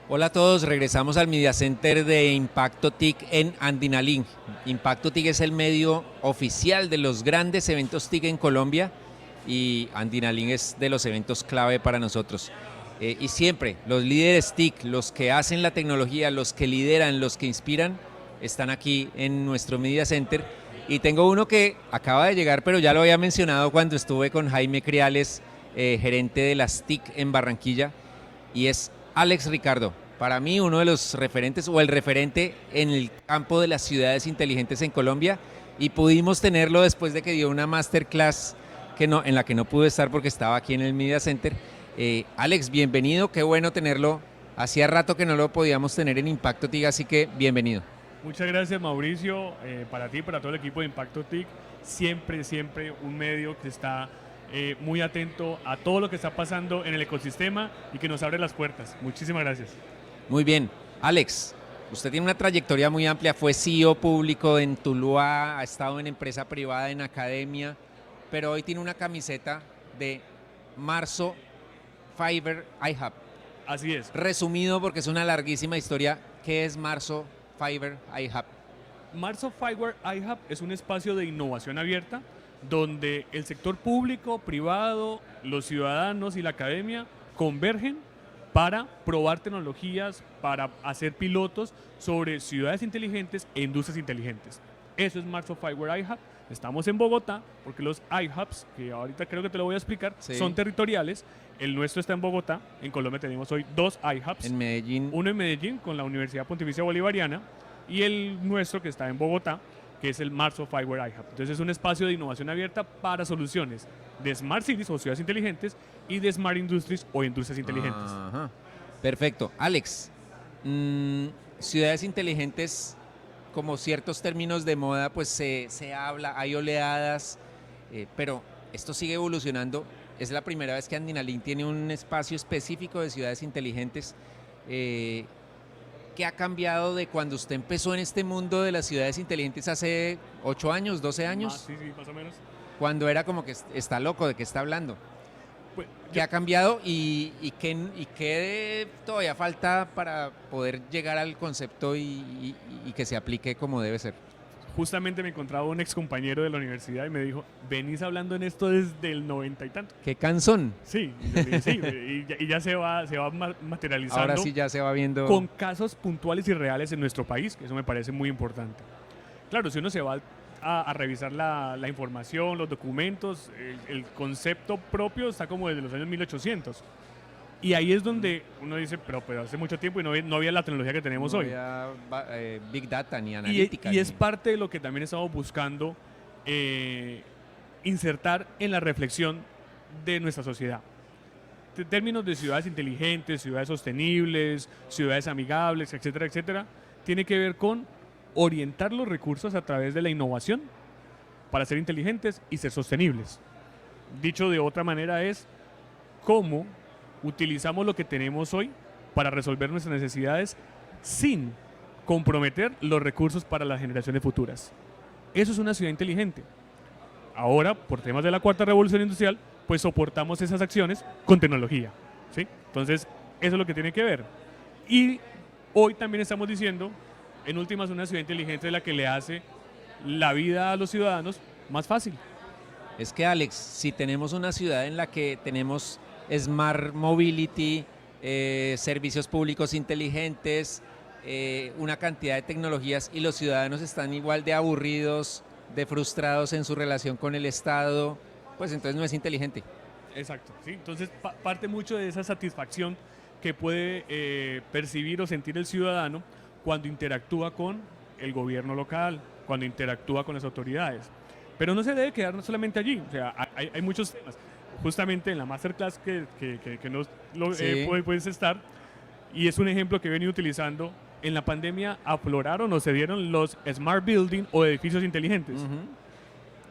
Hola a todos, regresamos al Media Center de Impacto TIC en Andinalink. Impacto TIC es el medio oficial de los grandes eventos TIC en Colombia y Andinalink es de los eventos clave para nosotros. Y siempre los líderes TIC, los que hacen la tecnología, los que lideran, los que inspiran, están aquí en nuestro Media Center. Y tengo uno que acaba de llegar, pero ya lo había mencionado cuando estuve con Jaime Criales, gerente de las TIC en Barranquilla, y es Alex Ricardo. Para mí uno de los referentes o el referente en el campo de las ciudades inteligentes en Colombia, y pudimos tenerlo después de que dio una masterclass en la que no pude estar porque estaba aquí en el Media Center. Alex, bienvenido, qué bueno tenerlo. Hacía rato que no lo podíamos tener en Impacto TIC, así que bienvenido. Muchas gracias, Mauricio, para ti, para todo el equipo de Impacto TIC. Siempre un medio que está muy atento a todo lo que está pasando en el ecosistema y que nos abre las puertas. Muchísimas gracias. Muy bien, Alex, usted tiene una trayectoria muy amplia, fue CEO público en Tuluá, ha estado en empresa privada, en academia, pero hoy tiene una camiseta de Marzo Fiber iHub. Así es. Resumido, porque es una larguísima historia, ¿qué es Marzo Fiber iHub? Marzo Fiber iHub es un espacio de innovación abierta donde el sector público, privado, los ciudadanos y la academia convergen para probar tecnologías, para hacer pilotos sobre ciudades inteligentes e industrias inteligentes. Eso es Marzo Fiber iHub. Estamos en Bogotá porque los iHubs, que ahorita creo que te lo voy a explicar, Sí. son territoriales. El nuestro está en Bogotá. En Colombia tenemos hoy 2 iHubs. En Medellín. Uno en Medellín con la Universidad Pontificia Bolivariana y el nuestro que está en Bogotá, que es el Marzo Fiber iHub. Entonces es un espacio de innovación abierta para soluciones de Smart Cities o ciudades inteligentes y de Smart Industries o industrias inteligentes. Ajá. Perfecto. Alex, ciudades inteligentes, como ciertos términos de moda, pues se habla, hay oleadas, pero esto sigue evolucionando. Es la primera vez que Andinalink tiene un espacio específico de ciudades inteligentes. ¿Qué ha cambiado de cuando usted empezó en este mundo de las ciudades inteligentes hace 8 años, 12 años? Sí, más o menos. Cuando era como que está loco, ¿de qué está hablando? Pues, ¿Qué ha cambiado y qué todavía falta para poder llegar al concepto y que se aplique como debe ser? justamente me encontraba un ex compañero de la universidad y me dijo, venís hablando en esto desde el 90 y tanto. ¿Qué canción? Sí, y yo le dije, sí, y ya se va materializando. Ahora sí ya se va viendo. Con casos puntuales y reales en nuestro país, que eso me parece muy importante. Claro, si uno se va a revisar la información, los documentos, el concepto propio está como desde los años 1800. Y ahí es donde uno dice, pero hace mucho tiempo y no había la tecnología que tenemos no hoy. había Big Data ni analítica. Y es parte de lo que también estamos buscando insertar en la reflexión de nuestra sociedad. En términos de ciudades inteligentes, ciudades sostenibles, ciudades amigables, etcétera, etcétera, tiene que ver con orientar los recursos a través de la innovación para ser inteligentes y ser sostenibles. Dicho de otra manera es cómo utilizamos lo que tenemos hoy para resolver nuestras necesidades sin comprometer los recursos para las generaciones futuras. Eso es una ciudad inteligente. Ahora, por temas de la cuarta revolución industrial, pues soportamos esas acciones con tecnología, ¿sí? Entonces, eso es lo que tiene que ver. Y hoy también estamos diciendo, en últimas, una ciudad inteligente es la que le hace la vida a los ciudadanos más fácil. Es que, Alex, si tenemos una ciudad en la que tenemos Smart Mobility, servicios públicos inteligentes, una cantidad de tecnologías y los ciudadanos están igual de aburridos, de frustrados en su relación con el Estado, pues entonces no es inteligente. Exacto, ¿sí? Entonces parte mucho de esa satisfacción que puede percibir o sentir el ciudadano cuando interactúa con el gobierno local, cuando interactúa con las autoridades. Pero no se debe quedar solamente allí, o sea, hay muchos temas. Justamente en la masterclass que Sí. puedes estar, y es un ejemplo que he venido utilizando, en la pandemia afloraron o se dieron los Smart Building o edificios inteligentes.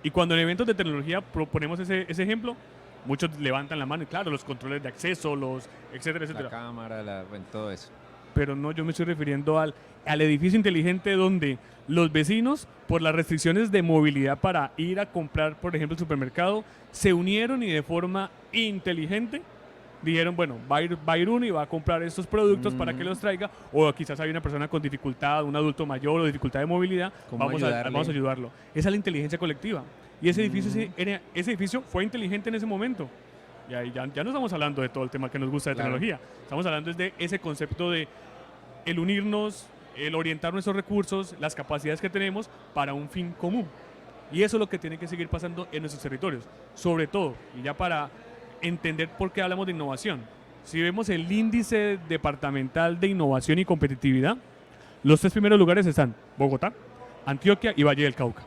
Y cuando en eventos de tecnología proponemos ese ejemplo, muchos levantan la mano y claro, los controles de acceso, los etcétera, La etcétera. cámara, bueno, todo eso. Pero no, yo me estoy refiriendo al edificio inteligente donde los vecinos, por las restricciones de movilidad para ir a comprar, por ejemplo, el supermercado, se unieron y de forma inteligente dijeron, bueno, va a ir uno y va a comprar estos productos para que los traiga, o quizás hay una persona con dificultad, un adulto mayor o dificultad de movilidad, vamos a ayudarlo. Esa es la inteligencia colectiva. Y ese edificio fue inteligente en ese momento. Y ahí ya no estamos hablando de todo el tema que nos gusta de tecnología, estamos hablando de ese concepto de el unirnos, el orientar nuestros recursos, las capacidades que tenemos para un fin común. Y eso es lo que tiene que seguir pasando en nuestros territorios. Sobre todo, y ya para entender por qué hablamos de innovación. Si vemos el índice departamental de innovación y competitividad, los 3 primeros lugares están Bogotá, Antioquia y Valle del Cauca.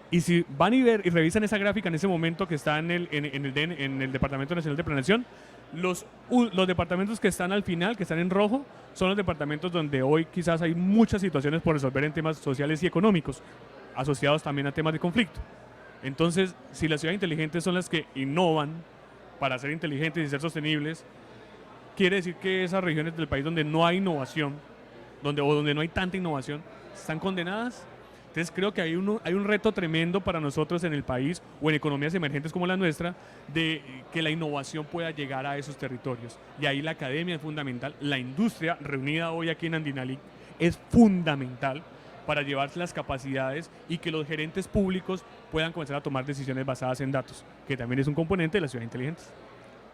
Y si van y revisan esa gráfica en ese momento que está en el Departamento Nacional de Planeación, los departamentos que están al final, que están en rojo, son los departamentos donde hoy quizás hay muchas situaciones por resolver en temas sociales y económicos, asociados también a temas de conflicto. Entonces, si las ciudades inteligentes son las que innovan para ser inteligentes y ser sostenibles, quiere decir que esas regiones del país donde no hay innovación, donde no hay tanta innovación, están condenadas. Entonces creo que hay un reto tremendo para nosotros en el país o en economías emergentes como la nuestra de que la innovación pueda llegar a esos territorios. Y ahí la academia es fundamental, la industria reunida hoy aquí en Andinalink es fundamental para llevarse las capacidades y que los gerentes públicos puedan comenzar a tomar decisiones basadas en datos, que también es un componente de las ciudades inteligentes.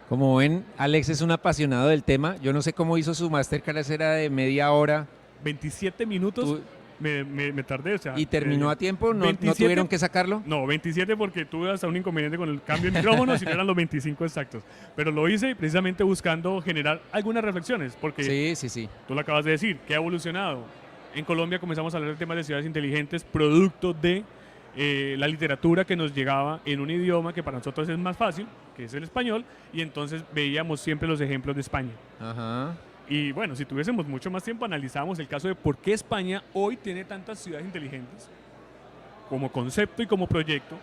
Como ven, Alex es un apasionado del tema. Yo no sé cómo hizo su masterclass, era de media hora. 27 minutos. Me tardé, o sea, ¿Y terminó a tiempo? ¿No tuvieron que sacarlo? No, 27 porque tuve hasta un inconveniente con el cambio de micrófono, si no eran los 25 exactos. Pero lo hice precisamente buscando generar algunas reflexiones, porque sí. Tú lo acabas de decir, que ha evolucionado. En Colombia comenzamos a hablar de temas de ciudades inteligentes, producto de la literatura que nos llegaba en un idioma que para nosotros es más fácil, que es el español, y entonces veíamos siempre los ejemplos de España. Ajá. Y bueno, si tuviésemos mucho más tiempo, analizábamos el caso de por qué España hoy tiene tantas ciudades inteligentes como concepto y como proyecto,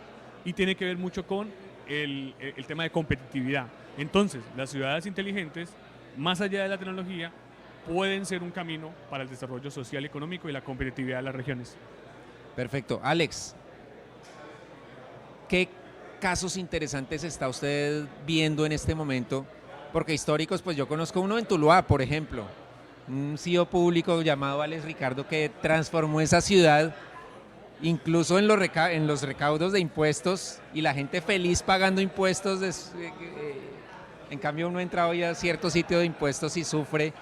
y tiene que ver mucho con el tema de competitividad. Entonces, las ciudades inteligentes, más allá de la tecnología, pueden ser un camino para el desarrollo social, económico y la competitividad de las regiones. Perfecto. Alex, ¿qué casos interesantes está usted viendo en este momento? Porque históricos, pues yo conozco uno en Tuluá, por ejemplo, un CEO público llamado Alex Ricardo que transformó esa ciudad, incluso en los recaudos de impuestos, y la gente feliz pagando impuestos. En cambio uno entra hoy a cierto sitio de impuestos y sufre.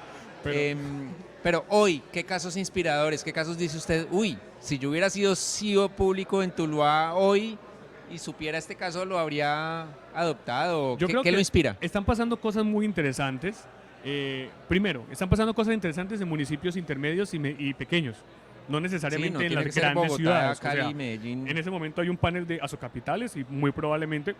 Pero hoy, ¿qué casos inspiradores? ¿Qué casos dice usted? Uy, si yo hubiera sido CEO público en Tuluá hoy y supiera este caso, ¿lo habría adoptado? ¿Qué lo inspira? Están pasando cosas muy interesantes. Primero, están pasando cosas interesantes en municipios intermedios y pequeños, no necesariamente en las grandes Bogotá, ciudades. Cali, Medellín. En ese momento hay un panel de asocapitales y muy probablemente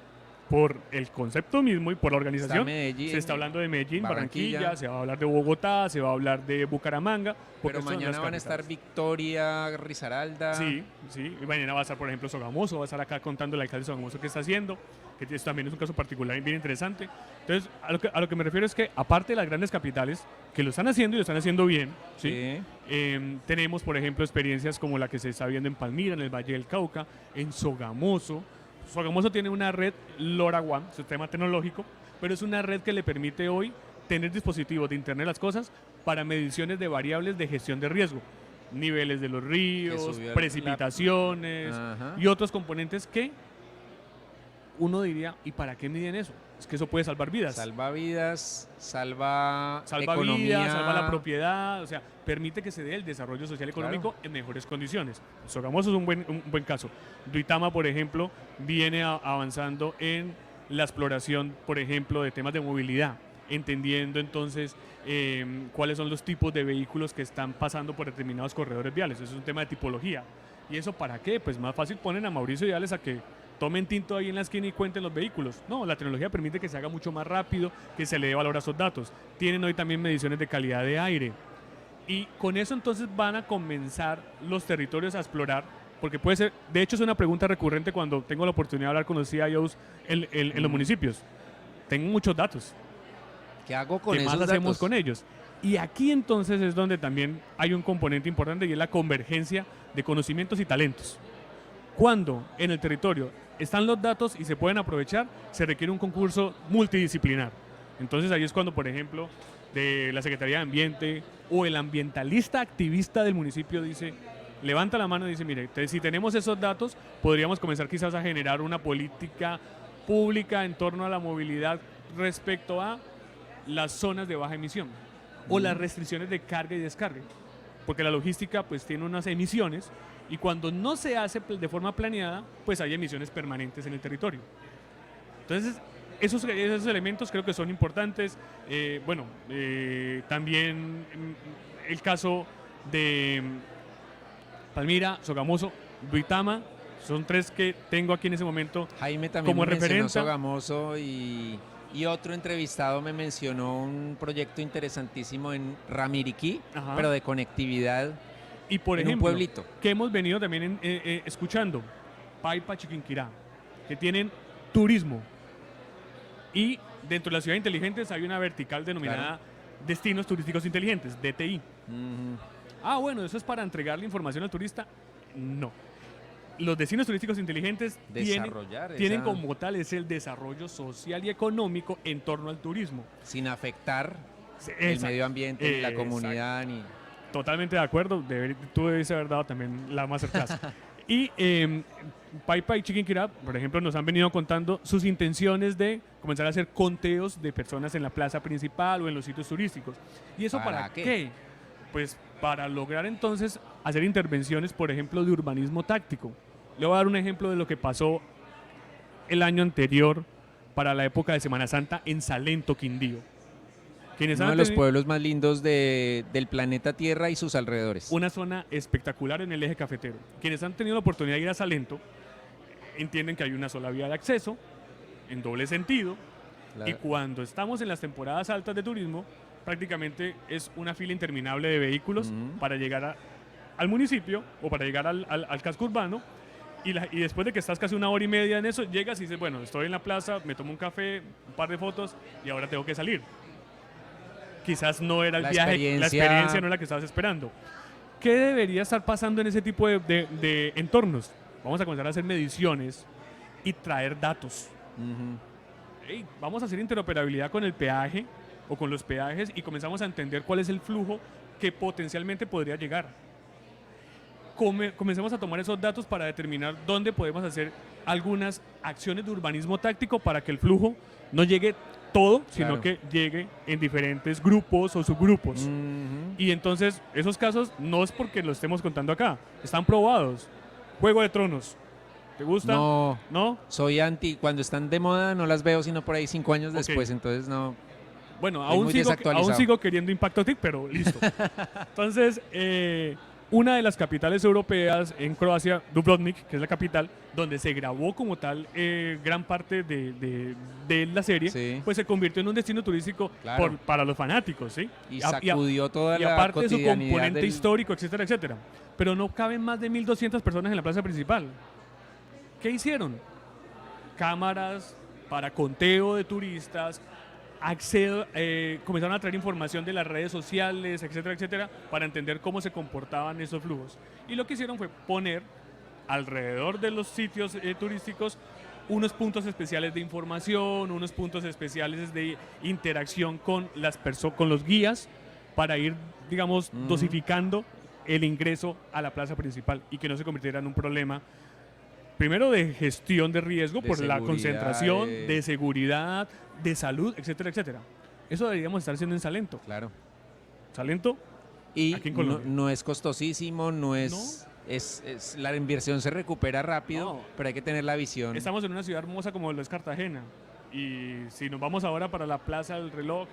por el concepto mismo y por la organización se está hablando de Medellín, Barranquilla, se va a hablar de Bogotá, se va a hablar de Bucaramanga. Pero mañana van a estar Victoria, Risaralda. Sí, y mañana va a estar, por ejemplo, Sogamoso, va a estar acá contando el alcalde de Sogamoso qué está haciendo, que esto también es un caso particular y bien interesante. Entonces, a lo que me refiero es que, aparte de las grandes capitales, que lo están haciendo y lo están haciendo bien, tenemos, por ejemplo, experiencias como la que se está viendo en Palmira, en el Valle del Cauca, en Sogamoso. Sogamoso tiene una red LoRaWAN, sistema tecnológico, pero es una red que le permite hoy tener dispositivos de Internet de las Cosas para mediciones de variables de gestión de riesgo, niveles de los ríos, precipitaciones y otros componentes que uno diría, ¿y para qué miden eso? Es que eso puede salvar vidas. Salva vidas, salva economía, vidas, salva la propiedad, o sea, permite que se dé el desarrollo social y económico en mejores condiciones. Sogamoso es un buen caso. Duitama, por ejemplo, viene avanzando en la exploración, por ejemplo, de temas de movilidad, entendiendo entonces cuáles son los tipos de vehículos que están pasando por determinados corredores viales. Eso es un tema de tipología. ¿Y eso para qué? Pues más fácil ponen a Mauricio Yales a que tomen tinto ahí en la esquina y cuenten los vehículos. No, la tecnología permite que se haga mucho más rápido, que se le dé valor a esos datos. Tienen hoy también mediciones de calidad de aire. Y con eso entonces van a comenzar los territorios a explorar, porque puede ser, de hecho es una pregunta recurrente cuando tengo la oportunidad de hablar con los CIOs en los municipios. Tengo muchos datos. ¿Qué hago con esos datos? ¿Qué más hacemos con ellos? Y aquí entonces es donde también hay un componente importante y es la convergencia de conocimientos y talentos. Cuando en el territorio están los datos y se pueden aprovechar, se requiere un concurso multidisciplinar. Entonces ahí es cuando, por ejemplo, de la Secretaría de Ambiente o el ambientalista activista del municipio dice, levanta la mano y dice, mire, si tenemos esos datos, podríamos comenzar quizás a generar una política pública en torno a la movilidad respecto a las zonas de baja emisión o las restricciones de carga y descarga, porque la logística pues tiene unas emisiones y cuando no se hace de forma planeada, pues hay emisiones permanentes en el territorio. Entonces, esos elementos creo que son importantes. También el caso de Palmira, Sogamoso, Duitama, son 3 que tengo aquí en ese momento Jaime también como me mencionó referencia. Sogamoso y otro entrevistado me mencionó un proyecto interesantísimo en Ramiriquí, Ajá. pero de conectividad Y por en ejemplo, un pueblito. que hemos venido también escuchando, Paipa, Chiquinquirá, que tienen turismo. Y dentro de las ciudades inteligentes hay una vertical denominada Destinos Turísticos Inteligentes, DTI. Bueno, ¿eso es para entregarle información al turista? No. Los destinos turísticos inteligentes tienen como tal es el desarrollo social y económico en torno al turismo. Sin afectar el medio ambiente ni la comunidad. Ni... Totalmente de acuerdo, tú debes haber dado también la más cercana. Y Paipa y Chiquinquirá, por ejemplo, nos han venido contando sus intenciones de comenzar a hacer conteos de personas en la plaza principal o en los sitios turísticos. ¿Y eso para qué? Pues para lograr entonces hacer intervenciones, por ejemplo, de urbanismo táctico. Le voy a dar un ejemplo de lo que pasó el año anterior para la época de Semana Santa en Salento, Quindío. Uno de los pueblos más lindos del planeta Tierra y sus alrededores. Una zona espectacular en el eje cafetero. Quienes han tenido la oportunidad de ir a Salento entienden que hay una sola vía de acceso en doble sentido y cuando estamos en las temporadas altas de turismo prácticamente es una fila interminable de vehículos para llegar al municipio o para llegar al casco urbano y después de que estás casi 1 hora y media en eso, llegas y dices, bueno, estoy en la plaza, me tomo un café, un par de fotos y ahora tengo que salir. Quizás no era el viaje, la experiencia no era la que estabas esperando. ¿Qué debería estar pasando en ese tipo de entornos? Vamos a comenzar a hacer mediciones y traer datos. Vamos a hacer interoperabilidad con el peaje o con los peajes y comenzamos a entender cuál es el flujo que potencialmente podría llegar. Comencemos a tomar esos datos para determinar dónde podemos hacer algunas acciones de urbanismo táctico para que el flujo no llegue todo, sino que llegue en diferentes grupos o subgrupos. Y entonces, esos casos no es porque lo estemos contando acá, están probados. Juego de Tronos, ¿te gusta? No, ¿no? Soy anti, cuando están de moda no las veo sino por ahí 5 años después, entonces no. Bueno, aún sigo queriendo Impacto TIC, pero listo. Entonces, una de las capitales europeas en Croacia, Dubrovnik, que es la capital, donde se grabó como tal gran parte de la serie, pues se convirtió en un destino turístico para los fanáticos, ¿sí? Y sacudió toda la aparte de su cotidianidad componente histórico, etcétera, etcétera. Pero no caben más de 1.200 personas en la plaza principal. ¿Qué hicieron? Cámaras para conteo de turistas, comenzaron a traer información de las redes sociales, etcétera, etcétera, para entender cómo se comportaban esos flujos. Y lo que hicieron fue poner alrededor de los sitios turísticos unos puntos especiales de información, unos puntos especiales de interacción con los guías para ir, digamos, dosificando el ingreso a la plaza principal y que no se convirtiera en un problema primero de gestión de riesgo por la concentración, de seguridad, de salud, etcétera, etcétera. Eso deberíamos estar haciendo en Salento. Claro. Salento, y aquí en Colombia. No es costosísimo, no es... ¿No? La inversión se recupera rápido, pero hay que tener la visión. Estamos en una ciudad hermosa como lo es Cartagena. Y si nos vamos ahora para la Plaza del Reloj,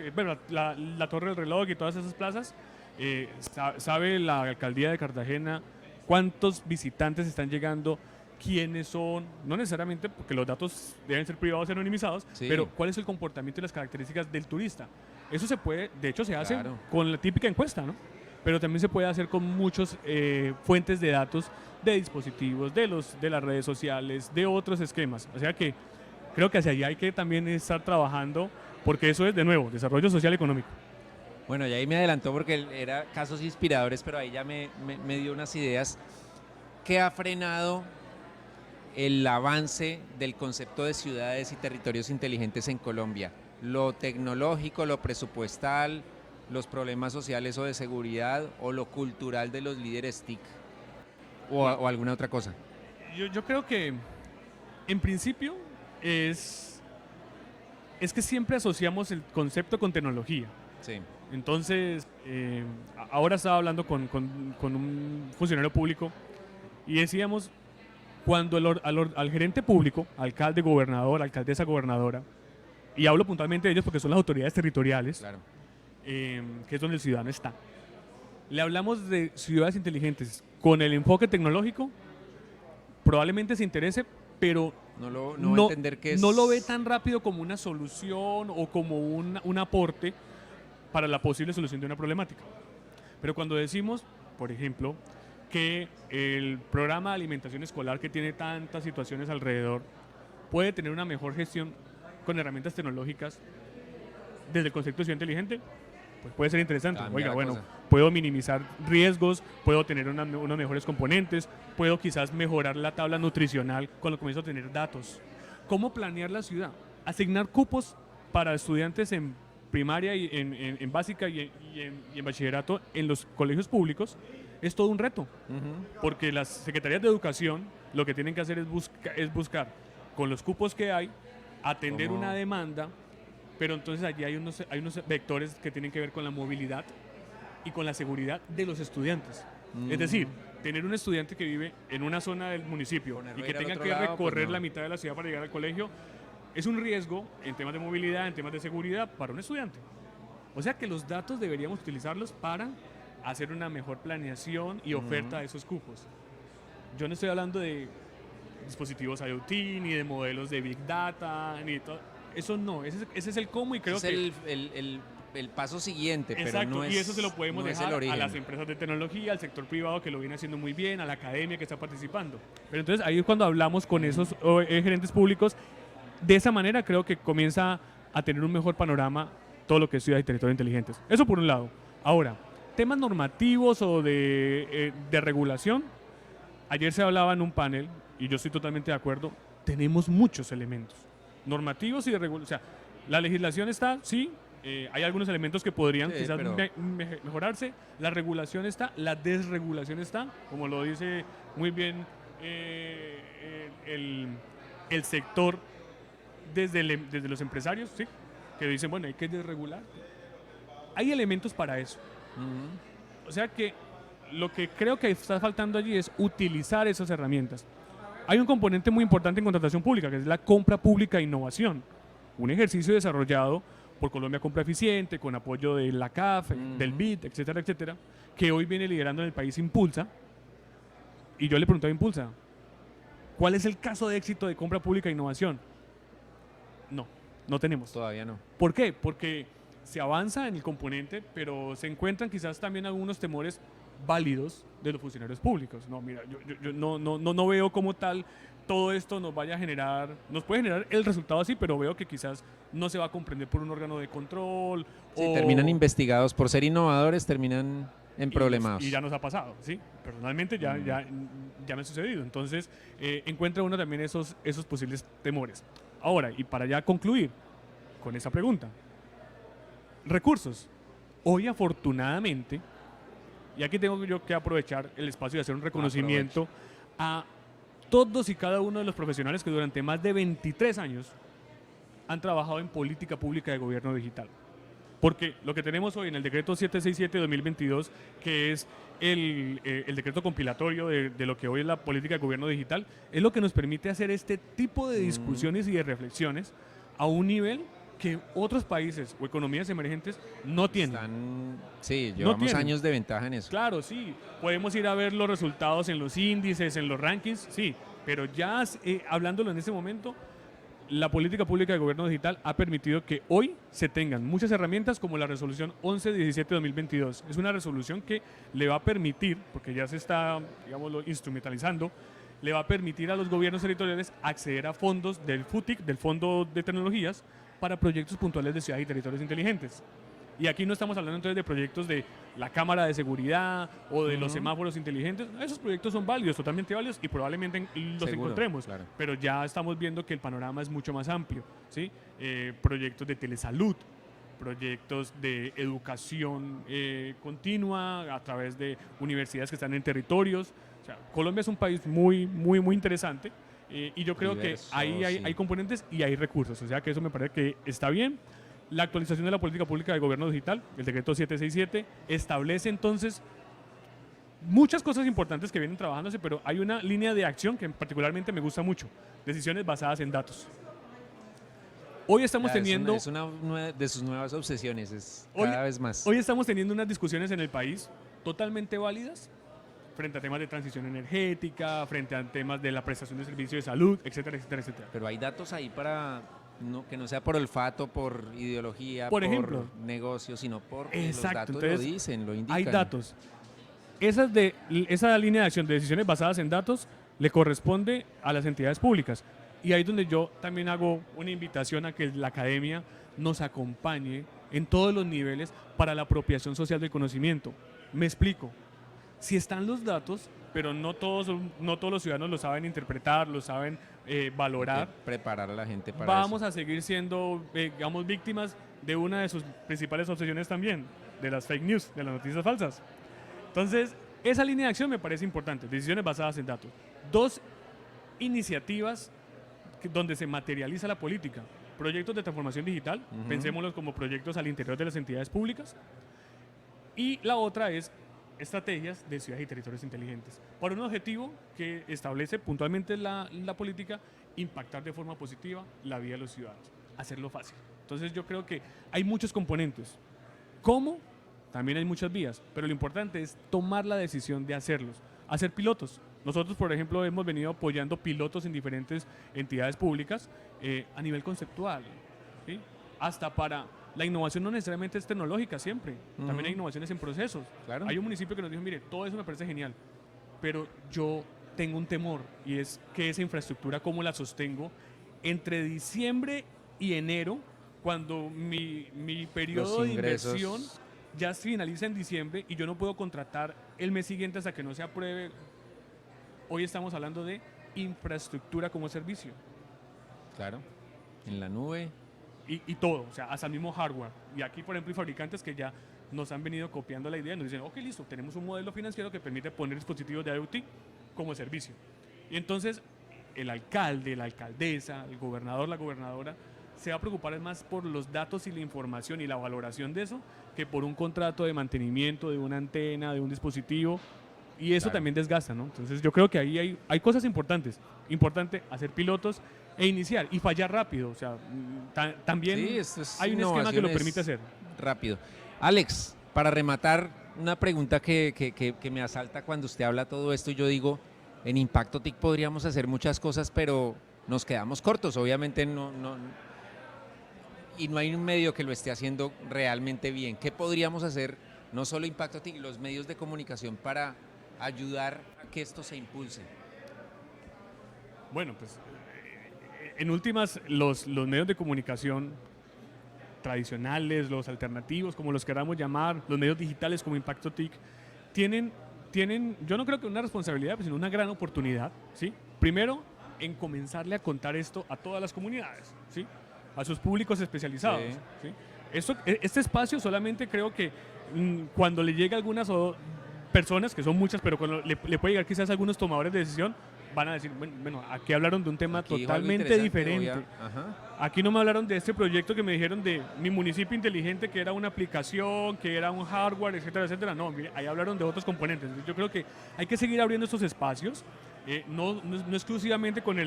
la Torre del Reloj y todas esas plazas, sabe la alcaldía de Cartagena cuántos visitantes están llegando, quiénes son, no necesariamente porque los datos deben ser privados y anonimizados, pero cuál es el comportamiento y las características del turista. Eso se puede, de hecho se hace con la típica encuesta, ¿no? Pero también se puede hacer con muchos fuentes de datos de dispositivos, de las redes sociales, de otros esquemas. O sea que creo que hacia allá hay que también estar trabajando, porque eso es, de nuevo, desarrollo social y económico. Bueno, y ahí me adelantó porque era casos inspiradores, pero ahí ya me dio unas ideas. ¿Qué ha frenado el avance del concepto de ciudades y territorios inteligentes en Colombia? ¿Lo tecnológico, lo presupuestal, los problemas sociales o de seguridad, o lo cultural de los líderes TIC, o alguna otra cosa? Yo creo que en principio es que siempre asociamos el concepto con tecnología. Sí. Entonces, ahora estaba hablando con un funcionario público y decíamos, cuando al gerente público, alcalde, gobernador, alcaldesa, gobernadora, y hablo puntualmente de ellos porque son las autoridades territoriales, Claro. que es donde el ciudadano está, le hablamos de ciudades inteligentes con el enfoque tecnológico, probablemente se interese, pero No va a entender que es... no lo ve tan rápido como una solución o como un aporte para la posible solución de una problemática. Pero cuando decimos, por ejemplo, que el programa de alimentación escolar, que tiene tantas situaciones alrededor, puede tener una mejor gestión con herramientas tecnológicas desde el concepto de ciudad inteligente, pues puede ser interesante. Cambia Oiga, la bueno, cosa. puedo minimizar riesgos, puedo tener unos mejores componentes, puedo quizás mejorar la tabla nutricional cuando comienzo a tener datos. ¿Cómo planear la ciudad? Asignar cupos para estudiantes en primaria, y en básica y en bachillerato en los colegios públicos es todo un reto, Ujú. porque las secretarías de educación lo que tienen que hacer es buscar con los cupos que hay, atender ¿Cómo? una demanda, pero entonces allí hay unos vectores que tienen que ver con la movilidad y con la seguridad de los estudiantes. Es decir, tener un estudiante que vive en una zona del municipio Ponerlo y a que ir al tenga otro que lado, recorrer pues no. la mitad de la ciudad para llegar al colegio es un riesgo en temas de movilidad, en temas de seguridad para un estudiante. O sea que los datos deberíamos utilizarlos para hacer una mejor planeación y oferta de esos cupos. Yo no estoy hablando de dispositivos IoT, ni de modelos de Big Data, ni de todo. Eso no, ese es el cómo, y creo Ese que... es el paso siguiente, pero Exacto, no es, y eso se lo podemos no es dejar el origen. a las empresas de tecnología, al sector privado que lo viene haciendo muy bien, a la academia que está participando. Pero entonces ahí es cuando hablamos con esos gerentes públicos. De esa manera creo que comienza a tener un mejor panorama todo lo que es ciudad y territorio inteligentes. Eso por un lado. Ahora, temas normativos o de regulación. Ayer se hablaba en un panel, y yo estoy totalmente de acuerdo, tenemos muchos elementos normativos y de regulación. O sea, la legislación está, sí, hay algunos elementos que podrían Sí, quizás pero- mejorarse, la regulación está, la desregulación está, como lo dice muy bien el sector desde los empresarios, ¿sí? Que dicen, bueno, hay que desregular. Hay elementos para eso. Ujú. O sea que lo que creo que está faltando allí es utilizar esas herramientas. Hay un componente muy importante en contratación pública, que es la compra pública e innovación. Un ejercicio desarrollado por Colombia Compra Eficiente, con apoyo de la CAF, del BID, etcétera, etcétera, que hoy viene liderando en el país Impulsa. Y yo le preguntaba a Impulsa, ¿cuál es el caso de éxito de compra pública e innovación? No tenemos. Todavía no. ¿Por qué? Porque se avanza en el componente, pero se encuentran quizás también algunos temores válidos de los funcionarios públicos. No, mira, yo no veo como tal todo esto nos vaya a generar, nos puede generar el resultado así, pero veo que quizás no se va a comprender por un órgano de control. Sí, o terminan investigados por ser innovadores, terminan en problemados. Y ya nos ha pasado, ¿sí? Personalmente ya me ha sucedido. Entonces, encuentra uno también esos posibles temores. Ahora, y para ya concluir con esa pregunta, recursos. Hoy, afortunadamente, y aquí tengo yo que aprovechar el espacio y hacer un reconocimiento a todos y cada uno de los profesionales que durante más de 23 años han trabajado en política pública de gobierno digital. Porque lo que tenemos hoy en el decreto 767-2022, que es el decreto compilatorio de lo que hoy es la política de gobierno digital, es lo que nos permite hacer este tipo de discusiones y de reflexiones a un nivel que otros países o economías emergentes no tienen. Sí, llevamos tienen. años de ventaja en eso. Claro, sí, podemos ir a ver los resultados en los índices, en los rankings, sí, pero ya hablándolo en este momento, la política pública de gobierno digital ha permitido que hoy se tengan muchas herramientas como la resolución 1117-2022. Es una resolución que le va a permitir, porque ya se está, digámoslo, instrumentalizando, le va a permitir a los gobiernos territoriales acceder a fondos del FUTIC, del Fondo de Tecnologías, para proyectos puntuales de ciudades y territorios inteligentes. Y aquí no estamos hablando entonces de proyectos de la cámara de seguridad o de los Ujú. semáforos inteligentes. Esos proyectos son válidos, totalmente válidos y probablemente los Seguro, encontremos. claro. Pero ya estamos viendo que el panorama es mucho más amplio, ¿sí? Proyectos de telesalud, proyectos de educación continua a través de universidades que están en territorios. O sea, Colombia es un país muy, muy, muy interesante y yo creo Diverso, que ahí hay, sí. hay componentes y hay recursos. O sea, que eso me parece que está bien. La actualización de la política pública de gobierno digital, el decreto 767, establece entonces muchas cosas importantes que vienen trabajándose, pero hay una línea de acción que particularmente me gusta mucho, decisiones basadas en datos. Hoy estamos teniendo... Es una de sus nuevas obsesiones, es Hoy- cada vez más. Hoy estamos teniendo unas discusiones en el país totalmente válidas frente a temas de transición energética, frente a temas de la prestación de servicios de salud, etcétera, etcétera, etcétera. Pero hay datos ahí para que no sea por olfato, por ideología, Por ejemplo. negocio, sino por Exacto, los datos entonces, lo dicen, lo indican. Hay datos. Esa línea de acción de decisiones basadas en datos le corresponde a las entidades públicas. Y ahí es donde yo también hago una invitación a que la academia nos acompañe en todos los niveles para la apropiación social del conocimiento. Me explico. Si están los datos, pero no todos los ciudadanos lo saben interpretar, lo saben valorar, Hay que preparar a la gente para vamos eso. a seguir siendo, digamos, víctimas de una de sus principales obsesiones también, de las fake news, de las noticias falsas. Entonces, esa línea de acción me parece importante, decisiones basadas en datos. Dos iniciativas donde se materializa la política, proyectos de transformación digital, pensémoslos como proyectos al interior de las entidades públicas, y la otra es estrategias de ciudades y territorios inteligentes, para un objetivo que establece puntualmente la política, impactar de forma positiva la vida de los ciudadanos, hacerlo fácil. Entonces yo creo que hay muchos componentes. ¿Cómo? También hay muchas vías, pero lo importante es tomar la decisión de hacerlos, hacer pilotos. Nosotros, por ejemplo, hemos venido apoyando pilotos en diferentes entidades públicas a nivel conceptual, ¿sí? Hasta para... La innovación no necesariamente es tecnológica siempre, también hay innovaciones en procesos. Claro. Hay un municipio que nos dijo, mire, todo eso me parece genial, pero yo tengo un temor y es que esa infraestructura, ¿cómo la sostengo entre diciembre y enero, cuando mi periodo Los de ingresos. inversión ya se finaliza en diciembre y yo no puedo contratar el mes siguiente hasta que no se apruebe? Hoy estamos hablando de infraestructura como servicio. Claro, en la nube. Y todo, o sea, hasta el mismo hardware. Y aquí, por ejemplo, hay fabricantes que ya nos han venido copiando la idea y nos dicen, ok, listo, tenemos un modelo financiero que permite poner dispositivos de IoT como servicio. Y entonces, el alcalde, la alcaldesa, el gobernador, la gobernadora, se va a preocupar más por los datos y la información y la valoración de eso que por un contrato de mantenimiento de una antena, de un dispositivo. Y eso Claro. también desgasta, ¿no? Entonces yo creo que ahí hay cosas importantes. Importante hacer pilotos e iniciar y fallar rápido. O sea, también Sí, esto es hay un esquema que lo innovaciones permite hacer. rápido. Alex, para rematar, una pregunta que me asalta cuando usted habla todo esto, yo digo, en Impacto TIC podríamos hacer muchas cosas, pero nos quedamos cortos. Obviamente y no hay un medio que lo esté haciendo realmente bien. ¿Qué podríamos hacer, no solo Impacto TIC, los medios de comunicación, para ayudar a que esto se impulse? Bueno, pues en últimas, los medios de comunicación tradicionales, los alternativos, como los queramos llamar, los medios digitales como Impacto TIC, tienen, yo no creo que una responsabilidad, sino una gran oportunidad, ¿sí? Primero, en comenzarle a contar esto a todas las comunidades, ¿sí? A sus públicos especializados, Sí. ¿sí? Este espacio solamente creo que cuando le llega a algunas personas, que son muchas, pero cuando le puede llegar quizás a algunos tomadores de decisión, van a decir, bueno, aquí hablaron de un tema Aquí dijo algo totalmente interesante, diferente. Ajá. Aquí no me hablaron de este proyecto que me dijeron de mi municipio inteligente, que era una aplicación, que era un hardware, etcétera, etcétera. No, mire, ahí hablaron de otros componentes. Entonces, yo creo que hay que seguir abriendo estos espacios, no exclusivamente con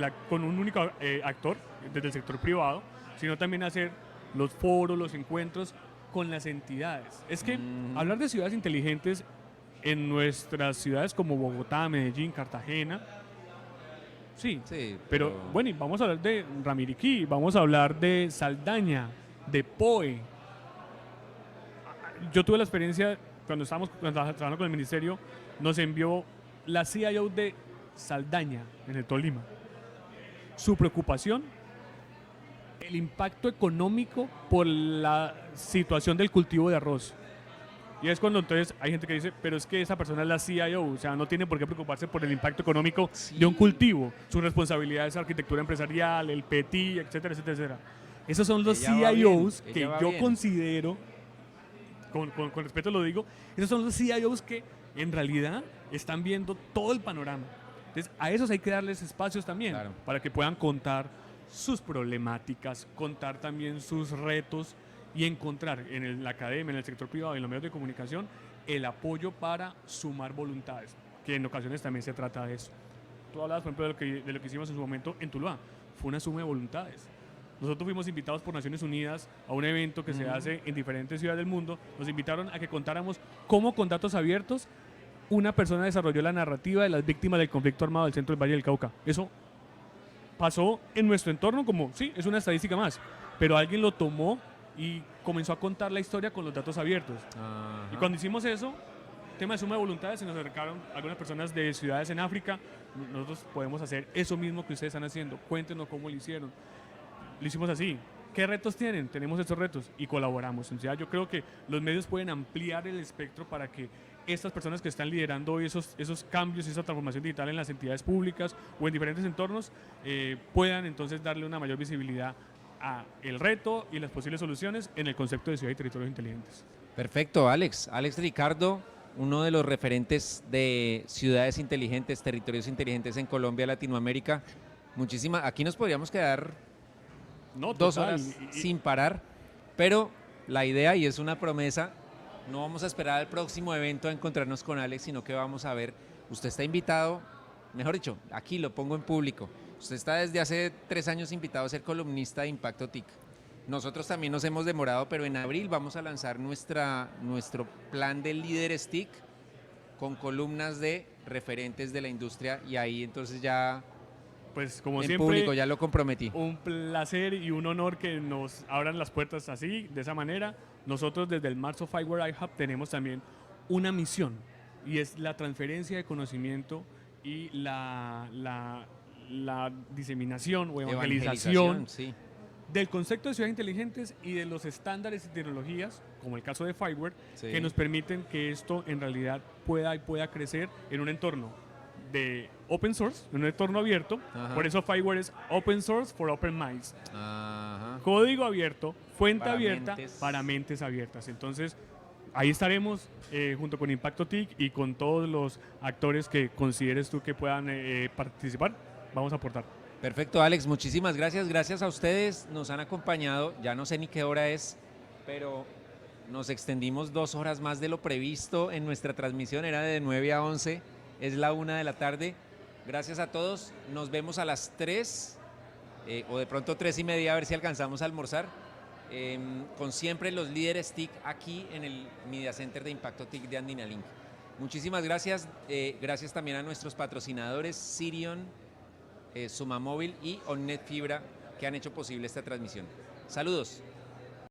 un único actor desde el sector privado, sino también hacer los foros, los encuentros con las entidades. Es que hablar de ciudades inteligentes en nuestras ciudades como Bogotá, Medellín, Cartagena, sí, pero bueno, y vamos a hablar de Ramiriquí, vamos a hablar de Saldaña, de Poe. Yo tuve la experiencia cuando estábamos trabajando con el ministerio, nos envió la CIO de Saldaña en el Tolima. Su preocupación el impacto económico por la situación del cultivo de arroz. Y es cuando entonces hay gente que dice, pero es que esa persona es la CIO, o sea, no tiene por qué preocuparse por el impacto económico de un cultivo. Su responsabilidad es arquitectura empresarial, el PETI, etcétera, etcétera, etcétera. Esos son los CIOs que yo considero, con respeto lo digo, esos son los CIOs que en realidad están viendo todo el panorama. Entonces, a esos hay que darles espacios también, Claro. para que puedan contar sus problemáticas, contar también sus retos y encontrar en la academia, en el sector privado y en los medios de comunicación el apoyo para sumar voluntades, que en ocasiones también se trata de eso. Tú hablabas, por ejemplo, de lo que hicimos en su momento en Tuluá. Fue una suma de voluntades. Nosotros fuimos invitados por Naciones Unidas a un evento que se hace en diferentes ciudades del mundo. Nos invitaron a que contáramos cómo con datos abiertos una persona desarrolló la narrativa de las víctimas del conflicto armado del centro del Valle del Cauca. Eso pasó en nuestro entorno como, sí, es una estadística más, pero alguien lo tomó y comenzó a contar la historia con los datos abiertos. Ajá. Y cuando hicimos eso, tema de suma de voluntades, se nos acercaron algunas personas de ciudades en África. Nosotros podemos hacer eso mismo que ustedes están haciendo. Cuéntenos cómo lo hicieron. Lo hicimos así. ¿Qué retos tienen? Tenemos estos retos y colaboramos. Entonces, yo creo que los medios pueden ampliar el espectro para que estas personas que están liderando hoy esos cambios y esa transformación digital en las entidades públicas o en diferentes entornos puedan entonces darle una mayor visibilidad a el reto y las posibles soluciones en el concepto de ciudad y territorios inteligentes. Perfecto, Alex. Alex Ricardo, uno de los referentes de ciudades inteligentes, territorios inteligentes en Colombia, Latinoamérica. Muchísimas. Aquí nos podríamos quedar No, 2 total. horas sin parar, pero la idea, y es una promesa, no vamos a esperar al próximo evento a encontrarnos con Alex, sino que vamos a ver, usted está invitado, mejor dicho, aquí lo pongo en público, usted está desde hace 3 años invitado a ser columnista de Impacto TIC. Nosotros también nos hemos demorado, pero en abril vamos a lanzar nuestro plan de líderes TIC con columnas de referentes de la industria y ahí entonces ya Pues como en siempre, público ya lo comprometí. un placer y un honor que nos abran las puertas así, de esa manera. Nosotros desde el Marzo Fireware iHub tenemos también una misión y es la transferencia de conocimiento y la diseminación o evangelización sí. del concepto de ciudades inteligentes y de los estándares y tecnologías, como el caso de Fireware, Sí. que nos permiten que esto en realidad pueda crecer en un entorno de open source, en un entorno abierto. Ajá. Por eso Fireware es open source for open minds. Ajá. Código abierto, fuente Para abierta, mentes. para mentes abiertas. Entonces, ahí estaremos junto con Impacto TIC y con todos los actores que consideres tú que puedan participar. Vamos a aportar. Perfecto, Alex, muchísimas gracias. Gracias a ustedes, nos han acompañado. Ya no sé ni qué hora es, pero nos extendimos 2 horas más de lo previsto en nuestra transmisión. Era de 9 a 11, es la 1 de la tarde. Gracias a todos. Nos vemos a las 3 o de pronto 3:30 a ver si alcanzamos a almorzar. Con siempre los líderes TIC aquí en el Media Center de Impacto TIC de Andinalink. Muchísimas gracias. Gracias también a nuestros patrocinadores Sirion, Sumamóvil y OnNet Fibra que han hecho posible esta transmisión. Saludos.